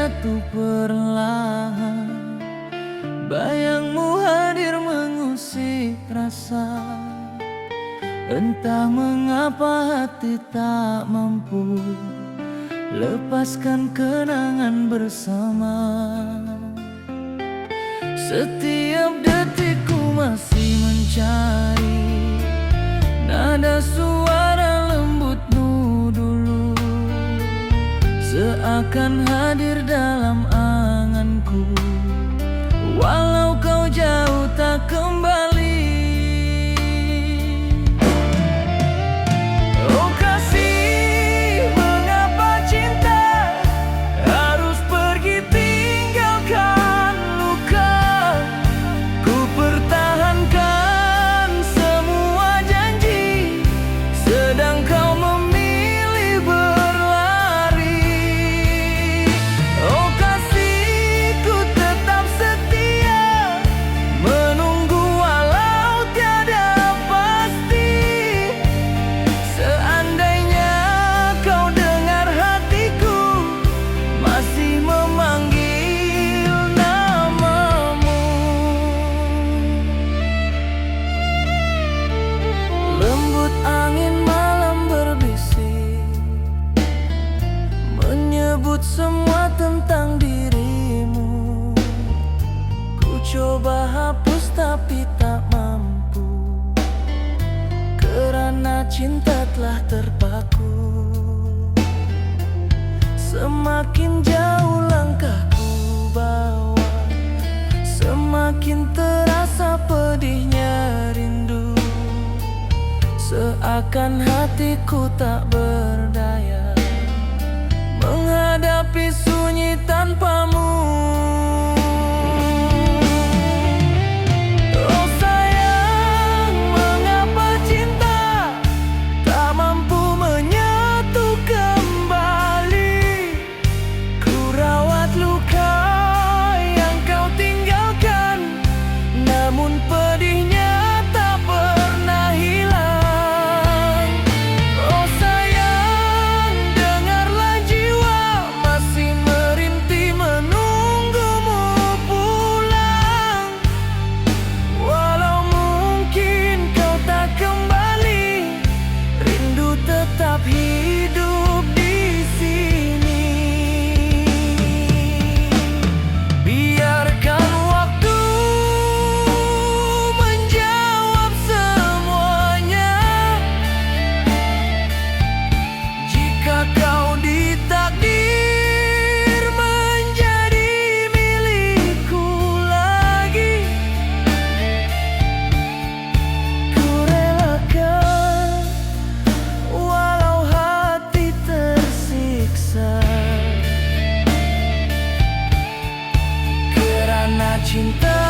menyatu perlahan. Bayangmu hadir mengusik rasa. Entah mengapa hati tak mampu lepaskan kenangan bersama. Setiap detikku masih mencari nada suara lembutmu dulu, seakan hadir dalam anganku, walau kau jauh tak kembali. Oh kasih, mengapa cinta harus pergi tinggalkan luka? Ku pertahankan semua janji, sedang kau memilih berlari. Oh kasih, ku tetap setia, menunggu walau tiada pasti. Seandainya kau dengar hatiku masih memanggil namamu. Lembut angin malam berbisik, menyebut semua tentang dirimu. Ku coba hapus tapi tak mampu, karena cinta telah terpaku. Semakin jauh langkahku bawa, semakin terasa pedihnya rindu. Seakan hatiku tak berdaya menghadapi sunyi tanpamu. Oh sayang, mengapa cinta tak mampu menyatu kembali? Ku rawat luka yang kau tinggalkan, namun pedihnya tak pernah hilang. Oh sayang, dengarlah jiwa masih merintih menunggumu pulang. Walau mungkin kau tak kembali, rindu tetap hidup di sini. Biarkan waktu menjawab semuanya. Jika kau ditakdir menjadi milikku lagi, ku relakan walau hati tersiksa. Karena cinta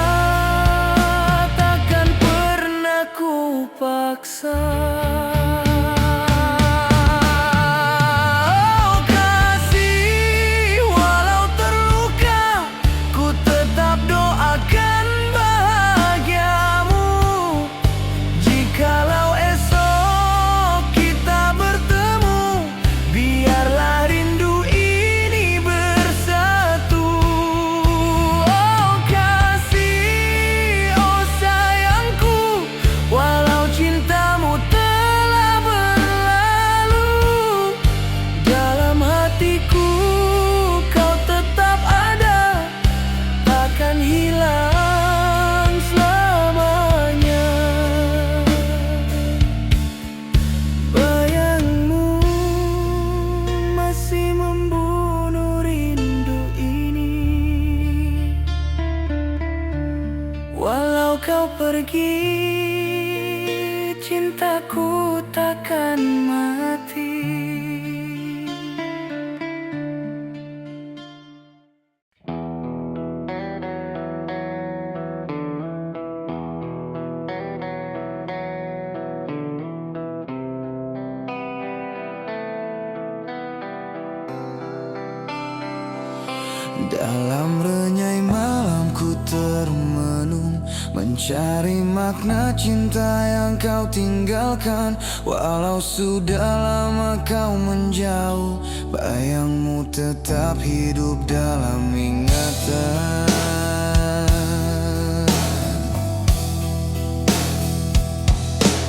takkan pernah ku paksa. Oh kasih, walau terluka, ku tetap doakan bahagiamu. Jikalau esok kita bertemu, biarlah rindu ini bersatu. Oh kasih, oh sayangku, walau cintamu telah berlalu, dalam hatiku kau tetap ada, takkan hilang selamanya. Bayangmu masih membunuh rindu ini. Walau kau pergi, cintaku takkan mati. Dalam renyai malamku termenung, mencari makna cinta yang kau tinggalkan. Walau sudah lama kau menjauh, bayangmu tetap hidup dalam ingatan.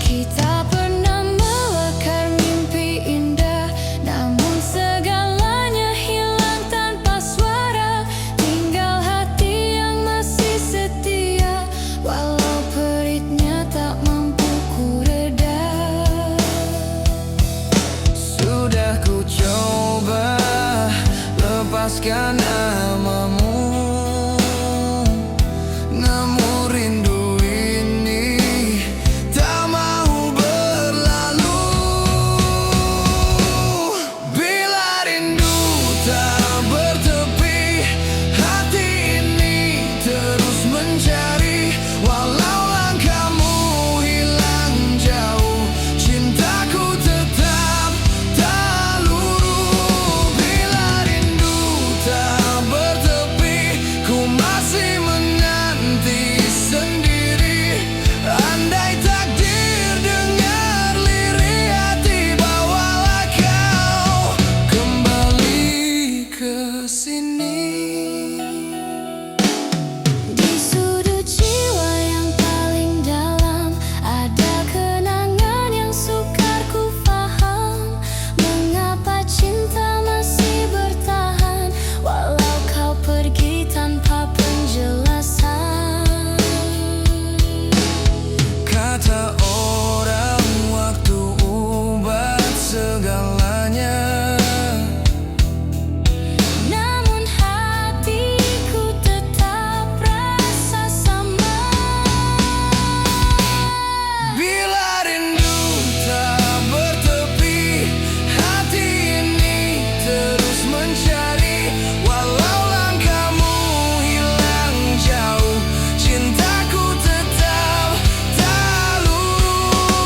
Kita pernah melakar mimpi indah, namun segalanya hilang tanpa suara. Tinggal hati yang masih setia, walau peritnya tak mampu ku reda. Sudah ku coba lepaskan namamu, namun rindu ini tak mau berlalu. Bila rindu tak bertepi, hati ini terus mencari. Walau langkahmu hilang jauh, cintaku tetap tak luluh. Bila rindu tak bertepi, ku masih menanti sendiri. Andai takdir dengar lirih hati, bawalah kau kembali ke sini. Di sudut jiwa yang paling dalam ada kenangan yang sukar ku faham. Mengapa cinta masih bertahan walau kau pergi tanpa penjelasan. Kata orang waktu obat segalanya, Namun hatiku tetap rasa sama. bila rindu tak bertepi, hati ini terus mencari. Walau langkahmu hilang jauh, cintaku tetap tak luluh.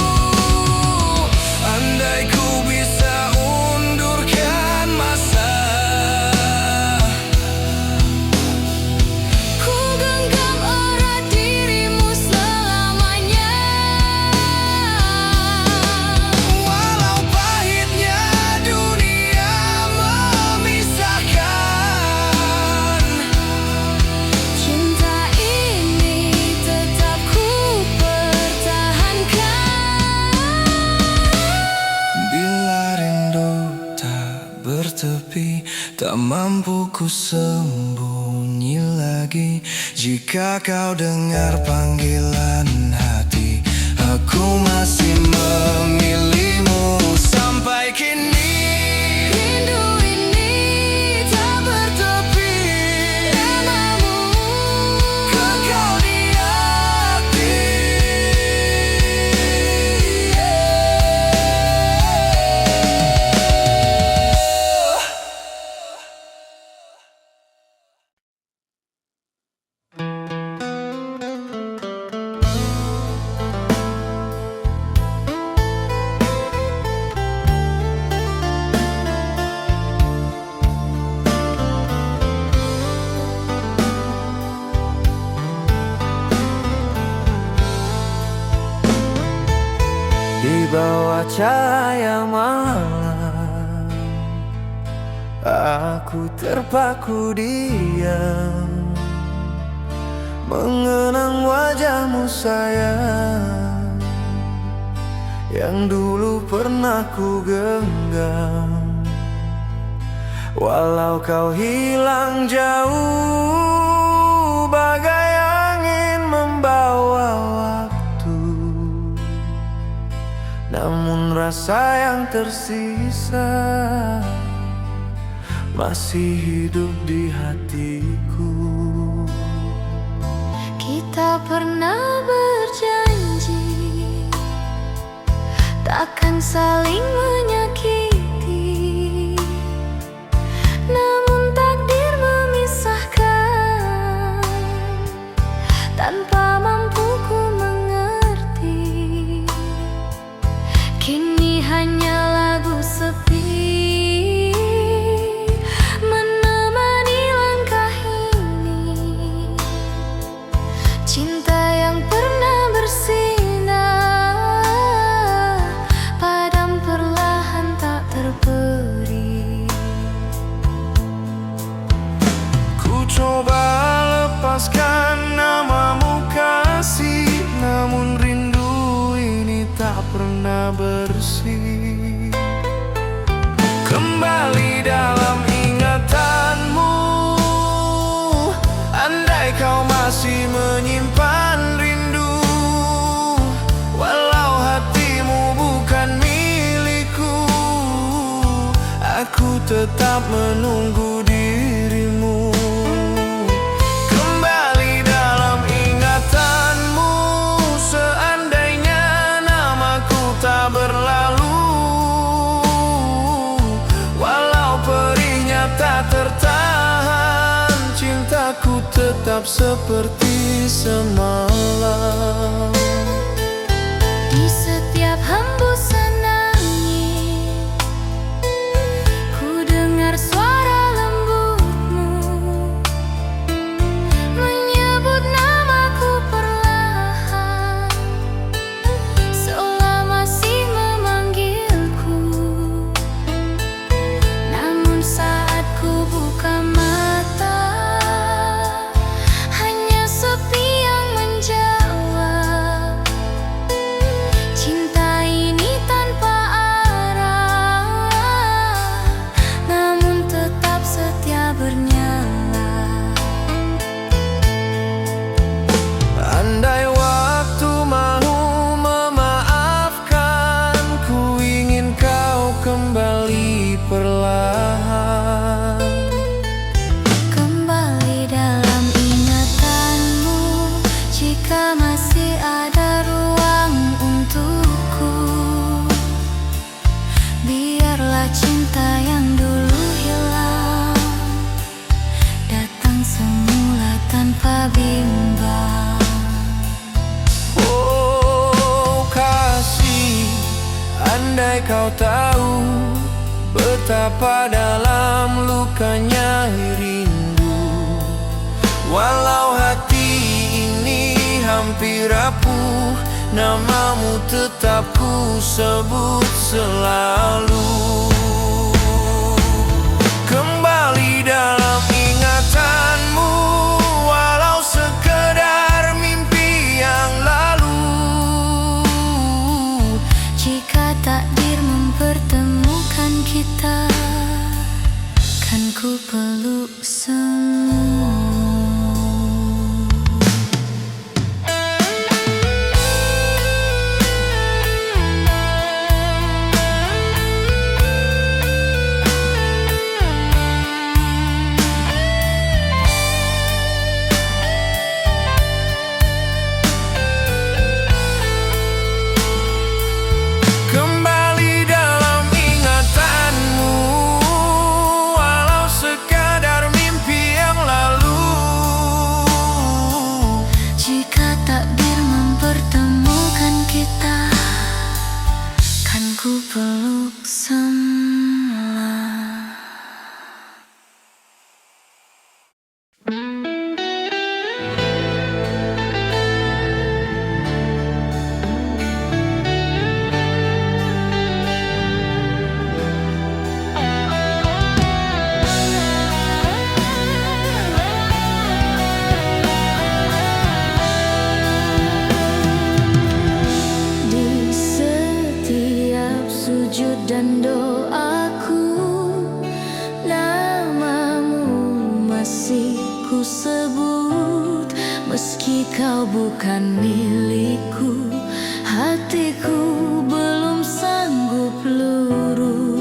Andai ku bisa undurkan masa, Ku genggam erat dirimu selamanya. walau pahitnya dunia memisahkan. Cinta ini tetap ku pertahankan. Bila rindu tak bertepi, tak mampu ku sembunyi lagi. Jika kau dengar panggilan hati, aku masih memilihmu sampai kini. Rindu ini tak bertepi, namamu Kekal di hati. Di bawah cahaya malam, aku terpaku diam, mengenang wajahmu sayang, yang dulu pernah ku genggam. Walau kau hilang jauh, bagai angin membawa waktu, namun rasa yang tersisa masih hidup di hatiku. Kita pernah berjanji takkan saling menyakiti, namun takdir memisahkan tanpa mampu ku mengerti. Kini hanya lagu sepi menemani langkah ini. Cinta yang tetap menunggu dirimu kembali dalam ingatanmu. Seandainya namaku tak berlalu, walau perihnya tak tertahan, cintaku tetap seperti semalam. Di setiap hembusan angin, ku dengar suara lembutmu menyebut namaku perlahan, seolah masih memanggilku. Namun saat ku buka mata, hanya sepi yang menjawab. Cinta ini tanpa arah, namun tetap setia bernyala. Andai waktu mau memaafkan, ku ingin kau kembali perlahan. Kembali dalam ingatanmu, jika masih ada ruang untukku. Biarlah cinta yang dulu hilang datang semula tanpa bimbang. Oh kasih, andai kau tahu betapa dalam lukanya rindu. Walau hati ini hampir rapuh, namamu tetap ku sebut selalu. Kembali dalam ingatanmu, walau sekedar mimpi yang lalu. Jika takdir mempertemukan kita, kan ku peluk semua. Kembali dalam ingatanmu, walau sekadar mimpi yang lalu. Jika takdir mempertemukan kita, kan ku peluk semula. Di setiap sujud dan doaku, namamu masih ku sebut. Meski kau bukan milikku, hatiku belum sanggup luruh.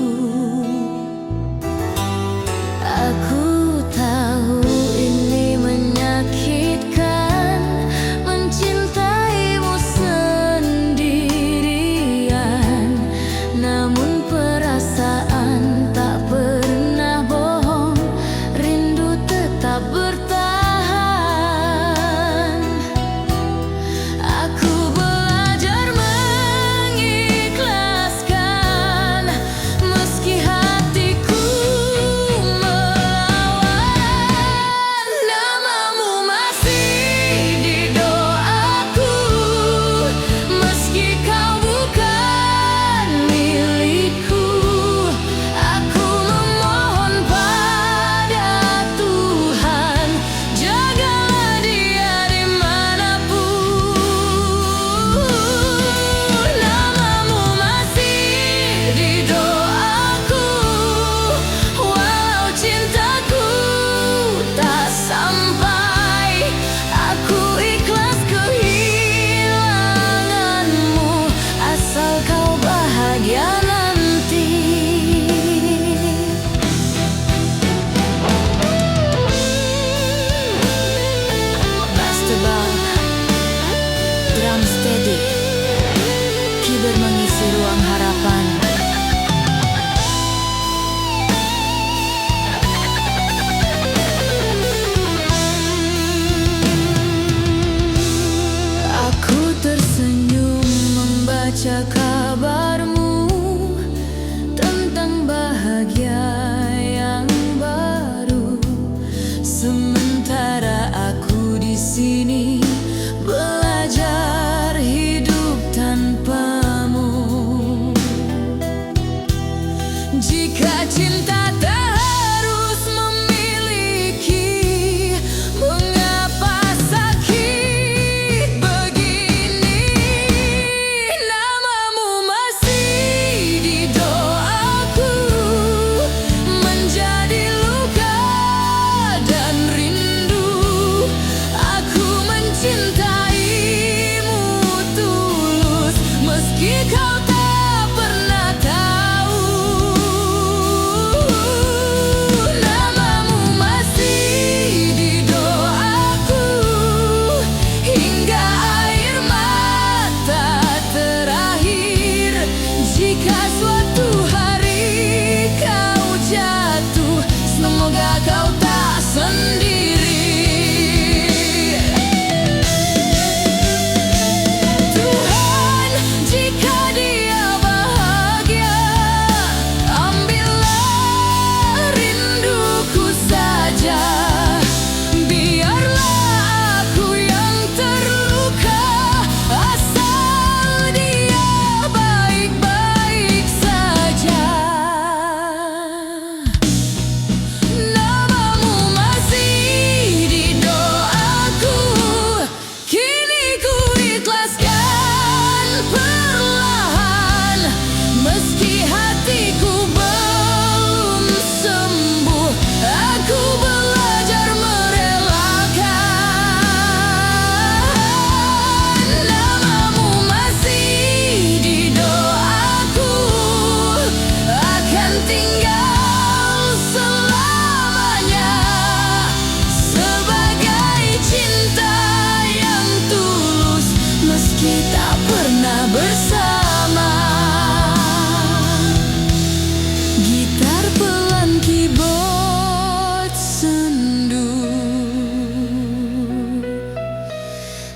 Aku tahu ini menyakitkan, mencintaimu sendirian. Namun perasaan tak pernah bohong, rindu tetap bertahan. Aku belajar mengikhlaskan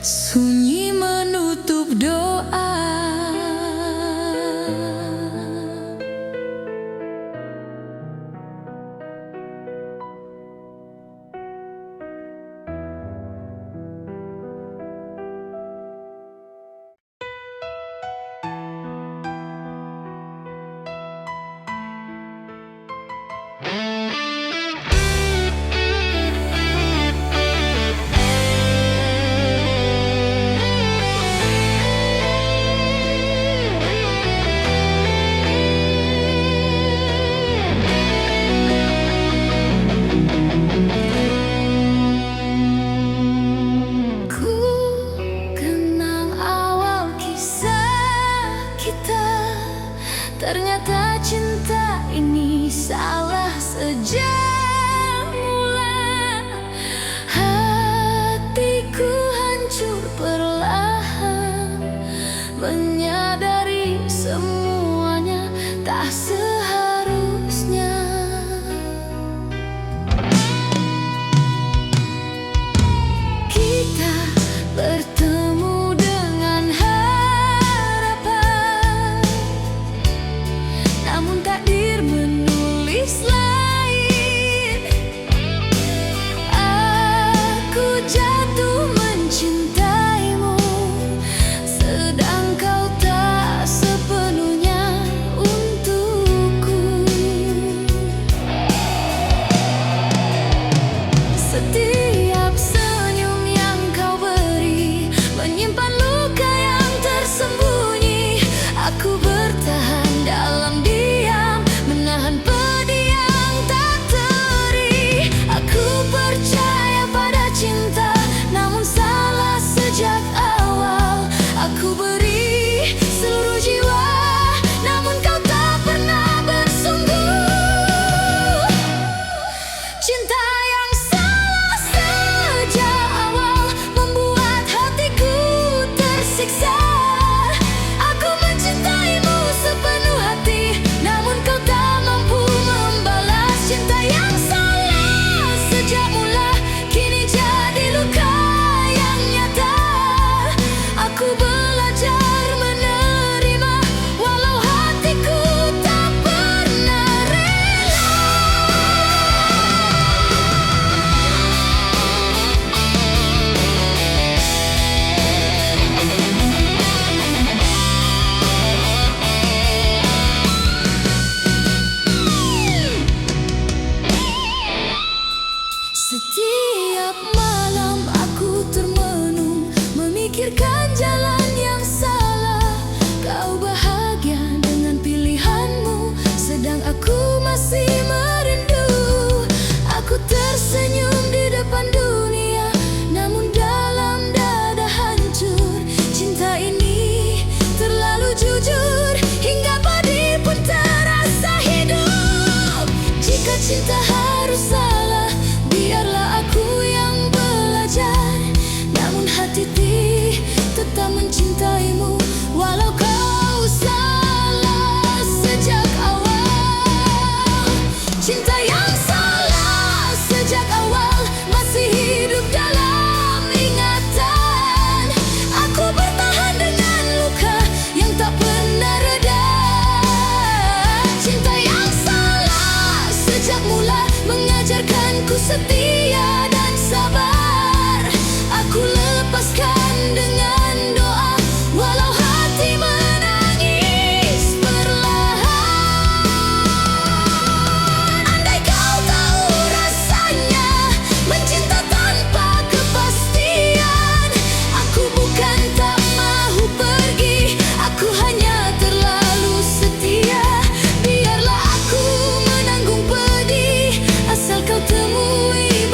sunyi menutup doa. Ternyata cinta ini salah sejak mula. Hatiku hancur perlahan, menyadari semuanya tak seharusnya. Kita bertemu dengan harapan, namun takdir menulis lain. Aku jatuh mencintaimu, sedang kau tak sepenuhnya untukku. Setiap senyum yang kau beri menyimpan luka yang tersembunyi. Aku bertahan dalam diam, menahan pedih yang tak teri. Aku percaya pada cinta, namun salah sejak awal. Aku beri seluruh jiwa, namun kau tak pernah bersungguh. Cinta yang salah sejak awal membuat hatiku tersiksa. Aku mencintaimu sepenuh hati, namun kau tak mampu membalas. Cinta yang salah sejak mula kini jadi luka yang nyata. Aku belajar menerima, walau hatiku tak pernah rela. Setiap malam aku termenung, memikirkan jalan yang salah. Kau bahagia dengan pilihanmu, sedang aku masih merindu. Aku tersenyum di depan dunia, namun dalam dada hancur. Cinta ini terlalu jujur, hingga pedih pun terasa hidup. Jika cinta harus salah, biarlah aku yang belajar. Namun hati tetap mencintaimu, walau kau salah sejak awal. Cinta yang salah sejak awal masih hidup dalam ingatan. Aku bertahan dengan luka yang tak pernah reda. Cinta yang salah sejak mula mengajarkanku setia dan sabar. Aku lepaskan dengan doa, walau hati menangis perlahan. Andai kau tahu rasanya mencinta tanpa kepastian. Aku bukan tak mahu pergi, aku hanya terlalu setia. Biarlah aku menanggung pedih, asal kau temui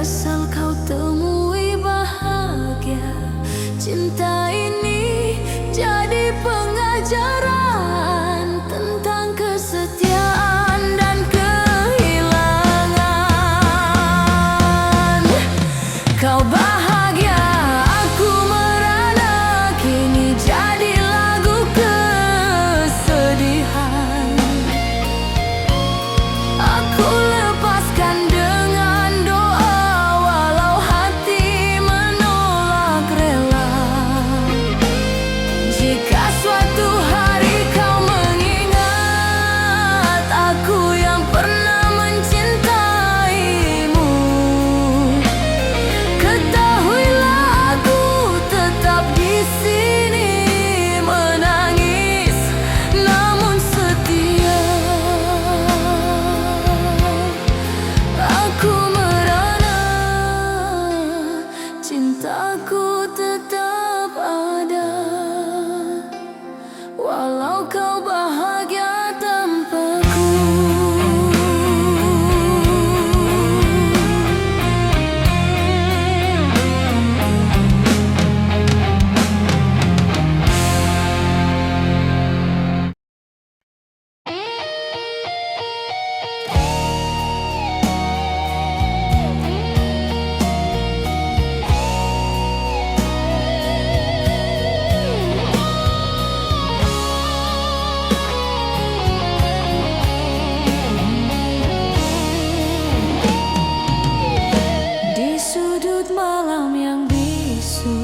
asal kau temui bahagia. Cinta ini jadi pengajaran tentang kesetiaan dan kehilangan. Kau bahagia, aku merana, kini jadi lagu kesedihan. Aku lepaskan dengan doa, walau hati menolak rela. Jika suatu hari kau mengingat aku yang pernah mencintaimu, ketahuilah aku tetap di sini menangis namun setia. Aku merana, cintaku tetap ada, walau kau bahagia tanpaku. Di sudut malam yang bisu,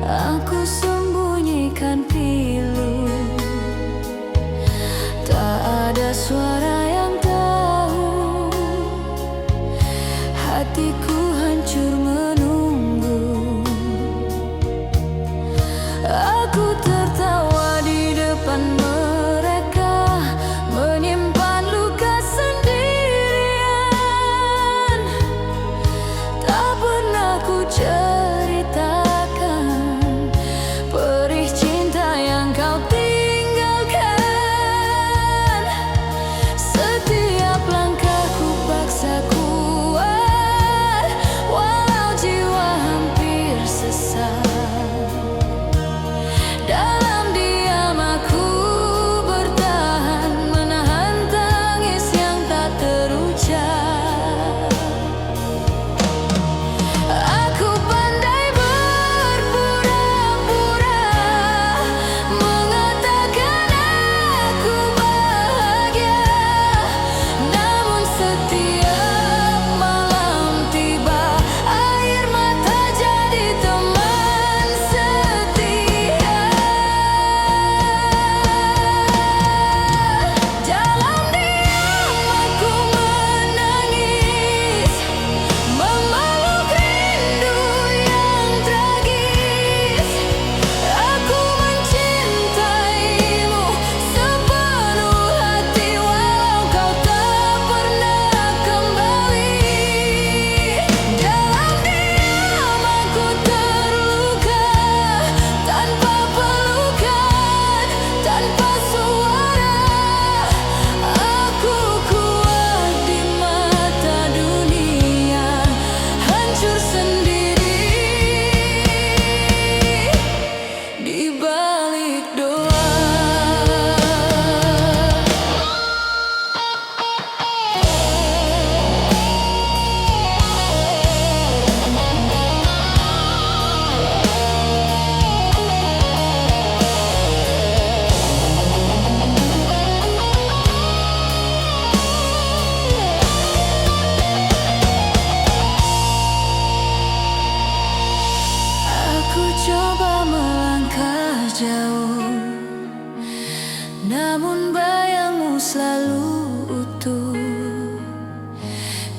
aku sembunyikan pilu. Tak ada suara yang tahu, hatiku hancur menunggu. Aku tertawa di depan mereka, menyimpan luka sendirian. Tak pernah ku ceritakan perih cinta yang kau tinggalkan. Setiap langkahku paksa kuat, walau jiwa hampir sesat. Dalam diam aku bertahan, menahan tangis yang tak terucap. Aku pandai berpura-pura, mengatakan aku bahagia. Namun setiap malam tiba, air mata jadi teman setia. Dalam diam aku menangis, memeluk rindu yang tragis. Aku mencintaimu sepenuh hati, walau kau tak pernah kembali. Dalam diam aku terluka, tanpa pelukan, tanpa suara. Aku kuat di mata dunia, hancur sendiri di balik doa. Aku coba melangkah jauh, namun bayangmu selalu utuh.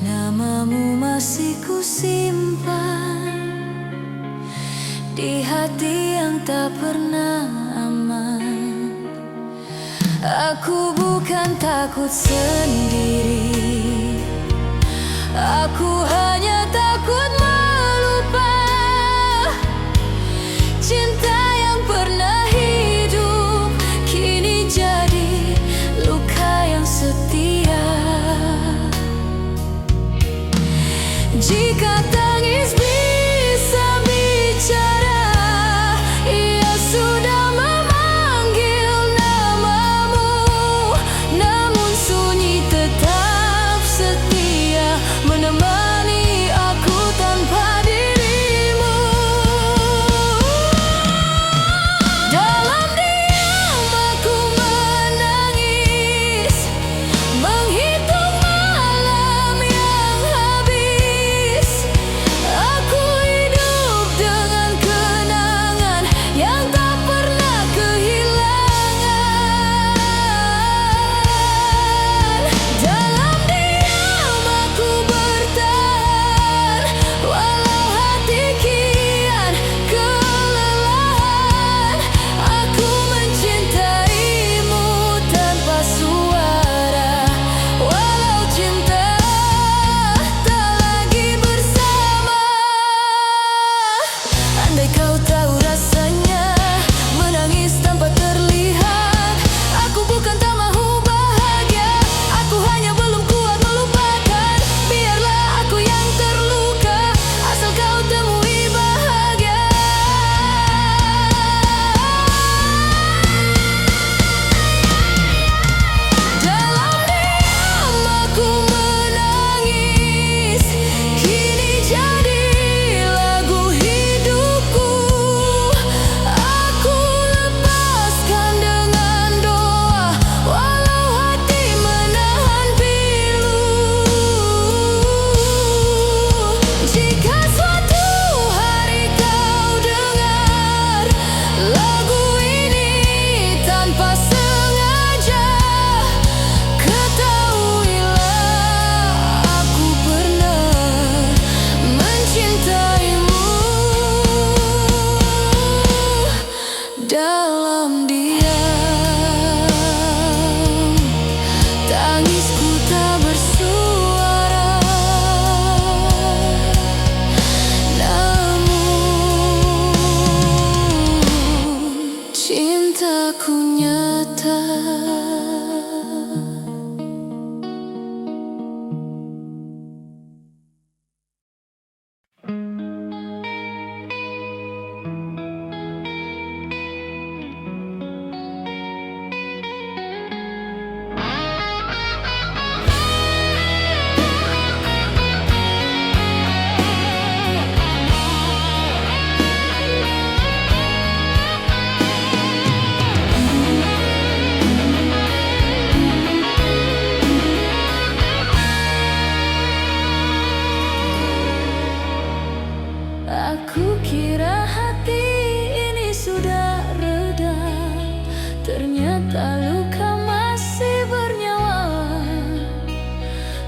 Namamu masih kusimpan di hati yang tak pernah aman. Aku bukan takut sendiri, aku hanya takut melupa cinta yang pernah hidup, kini jadi luka yang setia.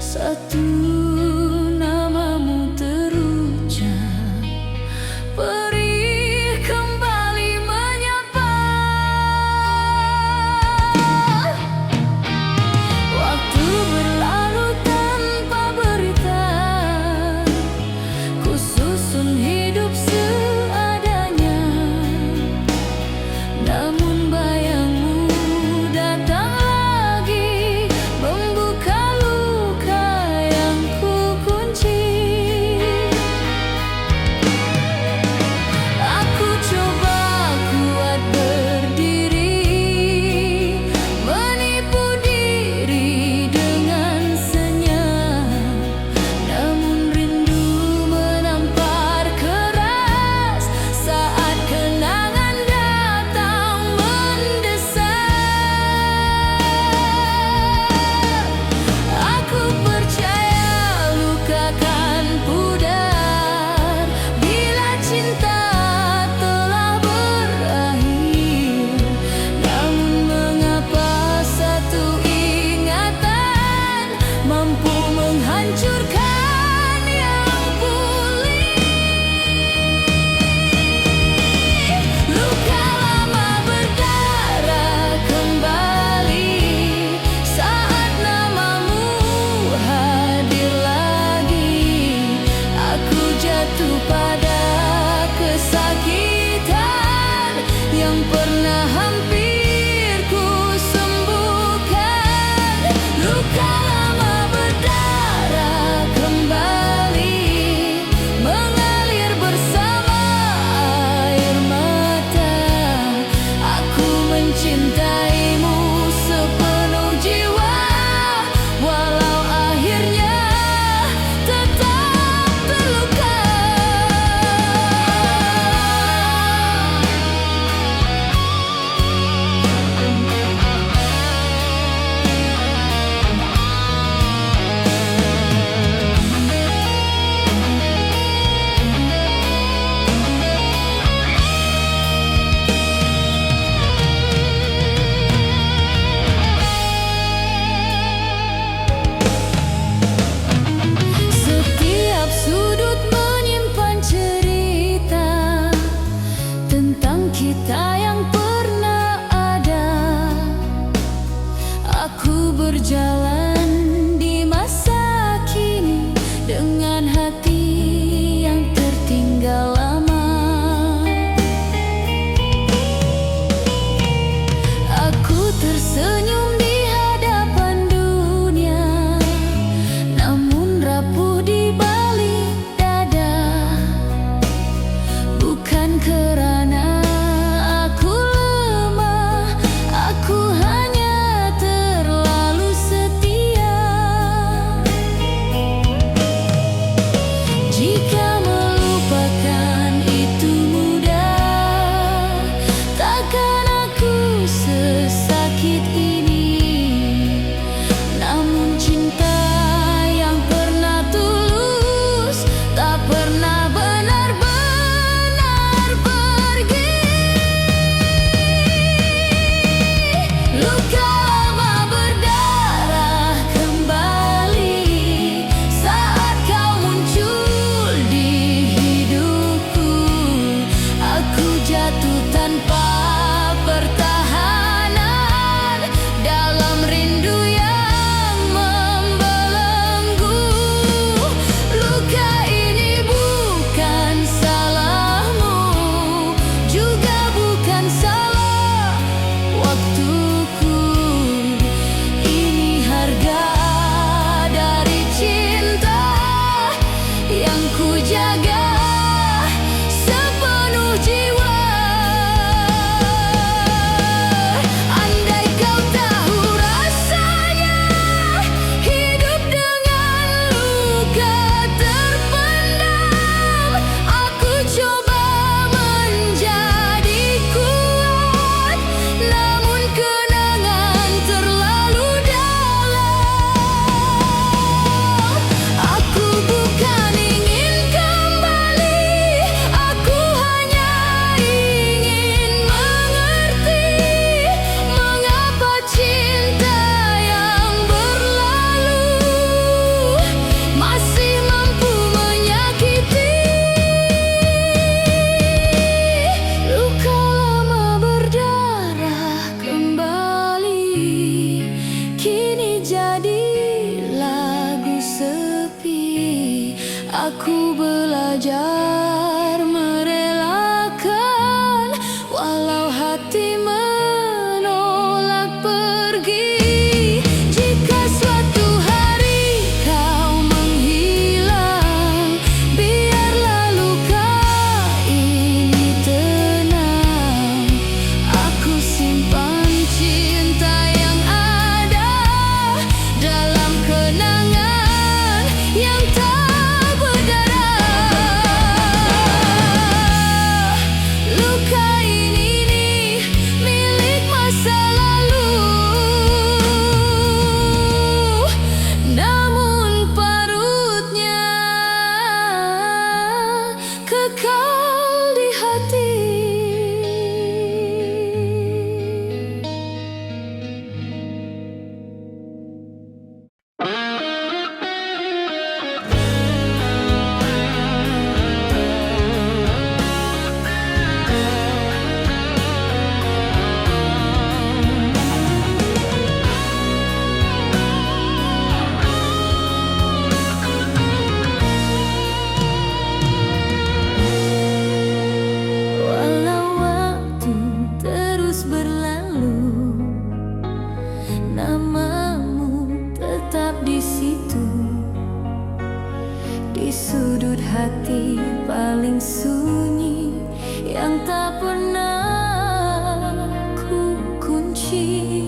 satu namamu terucap, perih kembali menyapa. Waktu berlalu tanpa berita, ku susun hidup seadanya. Namun bayangmu datang lagi, membuka luka yang Aku belajar merelakan, walau hati menolak pergi. Jika suatu hari kau menghilang, biarlah luka ini tenang. Aku simpan cinta yang ada dalam kenangan yang tak berdarah. Luka ini milik masa lalu, namun parutnya kekal di hati. Walau waktu terus berlalu, namamu tetap di situ, di sudut hati paling sunyi yang tak pernah ku kunci.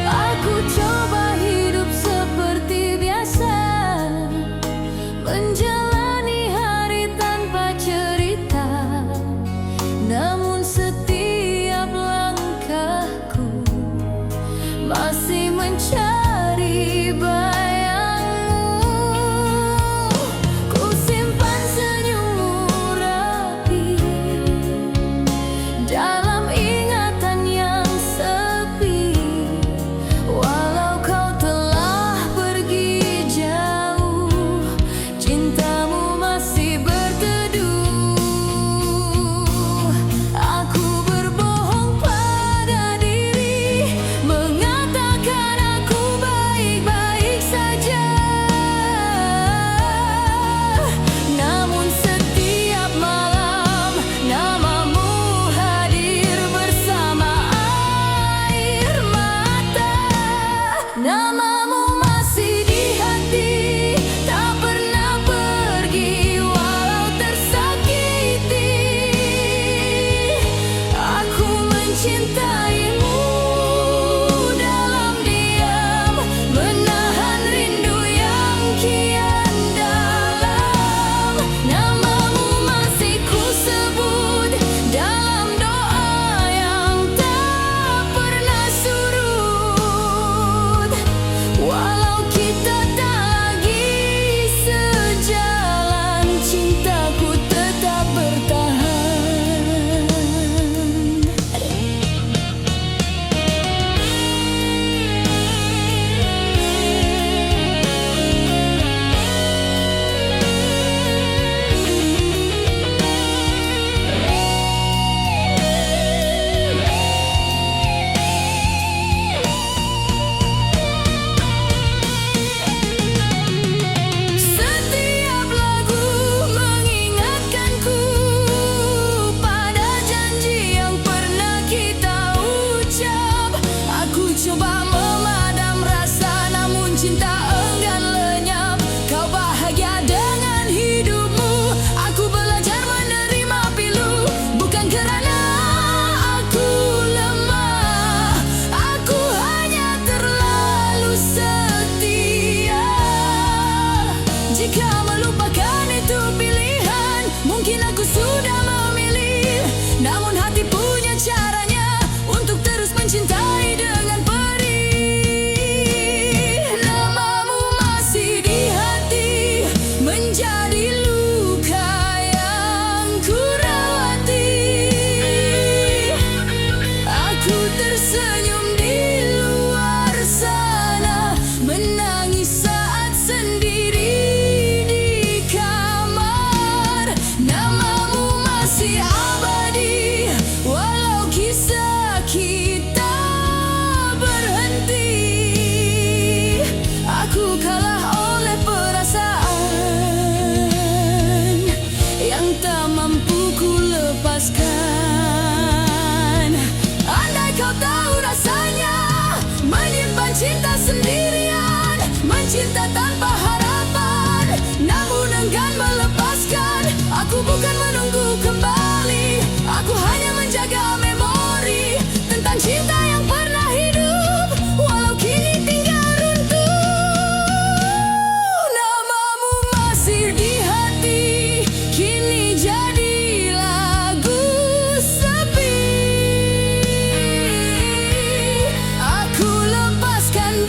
Aku coba hidup seperti biasa, menjalani hari tanpa cerita, namun setiap langkahku masih mencari bayangmu. Ku simpan senyummu rapi dalam ingatan yang sepi, walau kau telah pergi jauh, cintamu masih berteduh. Aku berbohong pada diri, mengatakan aku baik-baik saja, namun setiap malam namamu hadir bersama air mata. Namamu masih di hati, tak pernah pergi walau tersakiti. Aku mencintaimu dalam diam, menahan rindu yang kian dalam. Namamu masih ku sebut dalam doa yang tak pernah surut, walau kita tak lagi sejalan, cintaku tetap bertahan. Setiap lagu mengingatkanku pada janji yang pernah kita ucap. Aku coba memadam rasa, namun cinta enggan lenyap. Kau bahagia dengan hidupmu, aku belajar menerima pilu. Bukan kerana aku lemah, aku hanya terlalu setia. Jika melupakan itu pilihan, mungkin aku sudah memilih, namun hati punya caranya untuk terus mencintai dengan perih. cinta sendirian, mencinta tanpa harapan. Namun enggan melepaskan, aku bukan menunggu kembali. Aku hanya menjaga memori tentang cinta yang pernah hidup, walau kini tinggal runtuh. Namamu masih di hati, kini jadi lagu sepi. Aku lepaskan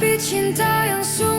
Tapi cinta yang sudah